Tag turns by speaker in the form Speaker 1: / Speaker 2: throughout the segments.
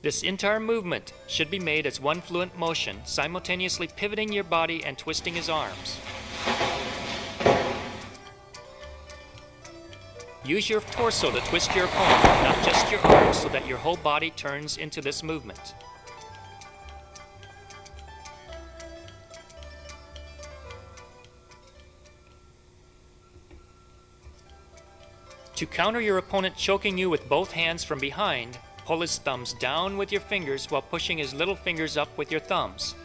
Speaker 1: This entire movement should be made as one fluent motion, simultaneously pivoting your body and twisting his arms. Use your torso to twist your opponent, not just your arms, so that your whole body turns into this movement. To counter your opponent choking you with both hands from behind, pull his thumbs down with your fingers while pushing his little fingers up with your thumbs.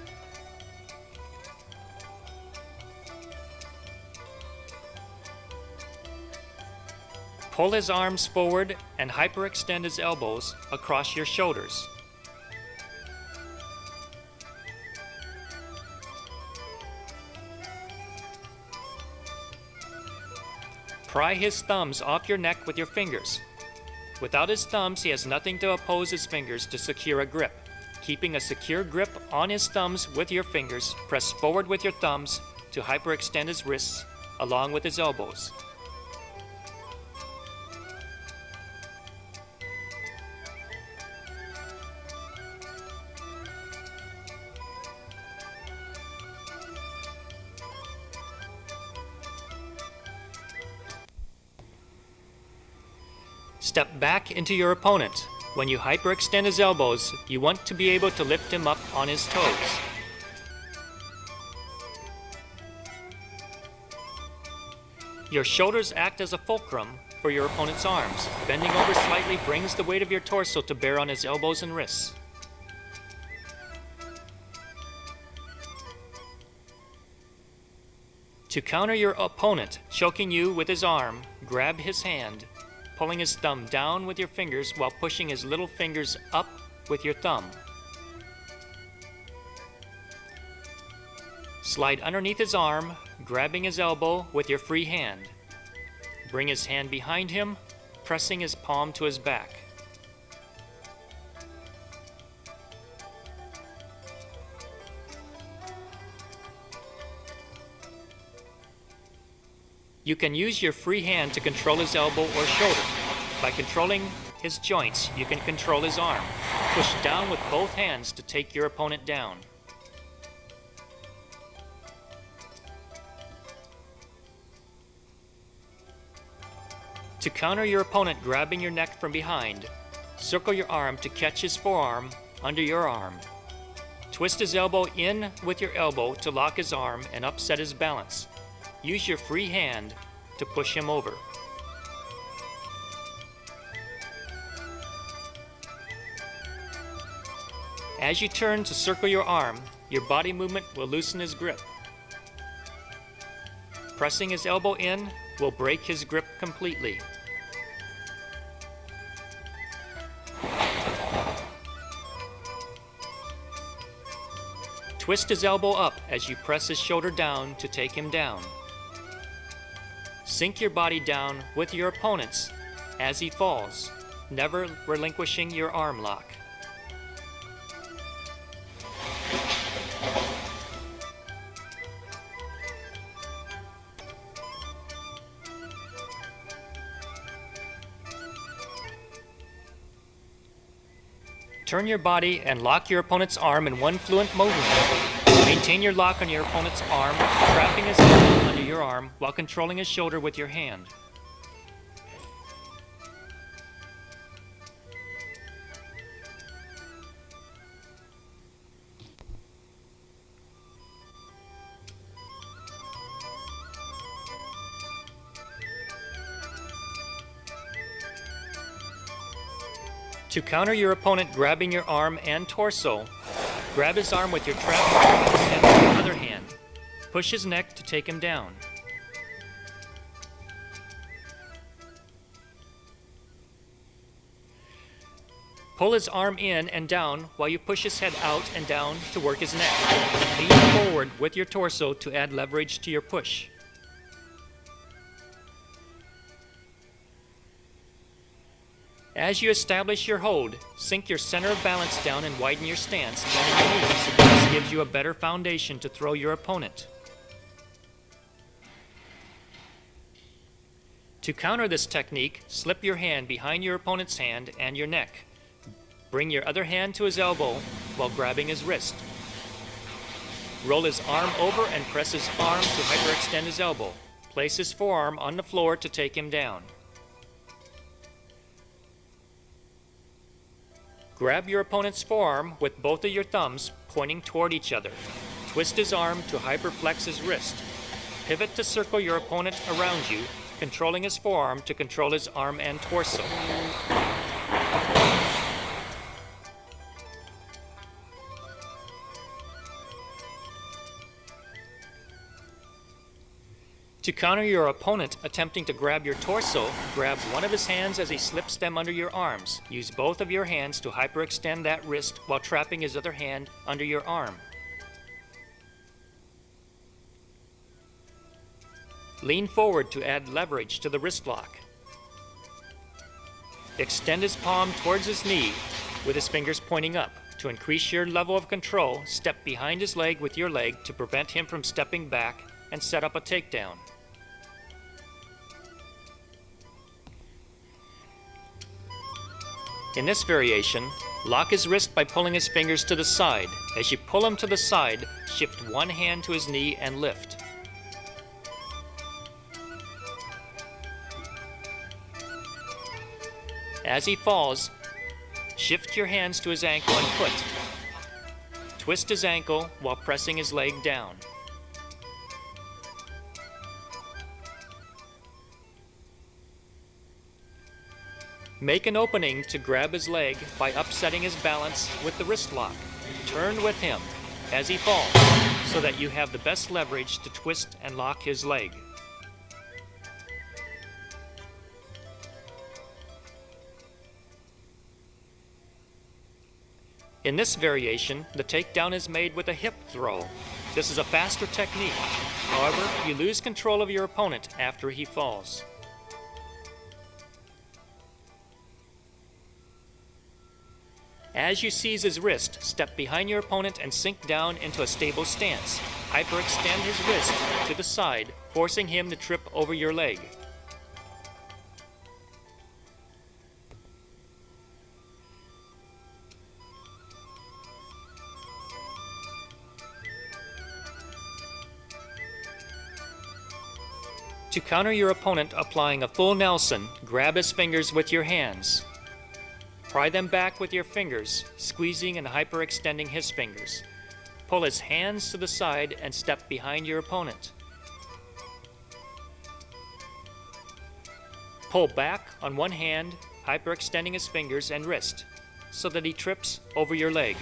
Speaker 1: Pull his arms forward and hyperextend his elbows across your shoulders. Pry his thumbs off your neck with your fingers. Without his thumbs, he has nothing to oppose his fingers to secure a grip. Keeping a secure grip on his thumbs with your fingers, press forward with your thumbs to hyperextend his wrists along with his elbows. Step back into your opponent. When you hyperextend his elbows, you want to be able to lift him up on his toes. Your shoulders act as a fulcrum for your opponent's arms. Bending over slightly brings the weight of your torso to bear on his elbows and wrists. To counter your opponent choking you with his arm, grab his hand, pulling his thumb down with your fingers while pushing his little fingers up with your thumb. Slide underneath his arm, grabbing his elbow with your free hand. Bring his hand behind him, pressing his palm to his back. You can use your free hand to control his elbow or shoulder. By controlling his joints, you can control his arm. Push down with both hands to take your opponent down. To counter your opponent grabbing your neck from behind, circle your arm to catch his forearm under your arm. Twist his elbow in with your elbow to lock his arm and upset his balance. Use your free hand to push him over. As you turn to circle your arm, your body movement will loosen his grip. Pressing his elbow in will break his grip completely. Twist his elbow up as you press his shoulder down to take him down. Sink your body down with your opponent's as he falls, never relinquishing your arm lock. Turn your body and lock your opponent's arm in one fluent movement. Maintain your lock on your opponent's arm, trapping his elbow under your arm while controlling his shoulder with your hand. To counter your opponent grabbing your arm and torso, grab his arm with your trapped arm and with your other hand. Push his neck to take him down. Pull his arm in and down while you push his head out and down to work his neck. Lean forward with your torso to add leverage to your push. As you establish your hold, sink your center of balance down and widen your stance, bending your knees. This gives you a better foundation to throw your opponent. To counter this technique, slip your hand behind your opponent's hand and your neck. Bring your other hand to his elbow while grabbing his wrist. Roll his arm over and press his arm to hyperextend his elbow. Place his forearm on the floor to take him down. Grab your opponent's forearm with both of your thumbs pointing toward each other. Twist his arm to hyperflex his wrist. Pivot to circle your opponent around you, controlling his forearm to control his arm and torso. To counter your opponent attempting to grab your torso, grab one of his hands as he slips them under your arms. Use both of your hands to hyperextend that wrist while trapping his other hand under your arm. Lean forward to add leverage to the wrist lock. Extend his palm towards his knee with his fingers pointing up. To increase your level of control, step behind his leg with your leg to prevent him from stepping back and set up a takedown. In this variation, lock his wrist by pulling his fingers to the side. As you pull him to the side, shift one hand to his knee and lift. As he falls, shift your hands to his ankle and foot. Twist his ankle while pressing his leg down. Make an opening to grab his leg by upsetting his balance with the wrist lock. Turn with him as he falls so that you have the best leverage to twist and lock his leg. In this variation, the takedown is made with a hip throw. This is a faster technique. However, you lose control of your opponent after he falls. As you seize his wrist, step behind your opponent and sink down into a stable stance. Hyperextend his wrist to the side, forcing him to trip over your leg. To counter your opponent applying a full Nelson, grab his fingers with your hands. Pry them back with your fingers, squeezing and hyperextending his fingers. Pull his hands to the side and step behind your opponent. Pull back on one hand, hyperextending his fingers and wrist, so that he trips over your leg.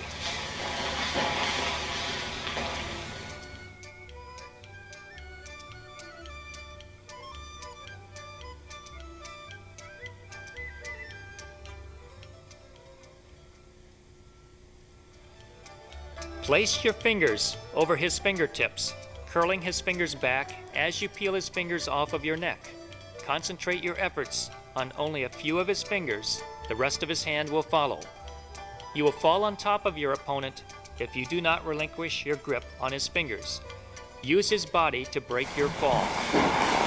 Speaker 1: Place your fingers over his fingertips, curling his fingers back as you peel his fingers off of your neck. Concentrate your efforts on only a few of his fingers. The rest of his hand will follow. You will fall on top of your opponent if you do not relinquish your grip on his fingers. Use his body to break your fall.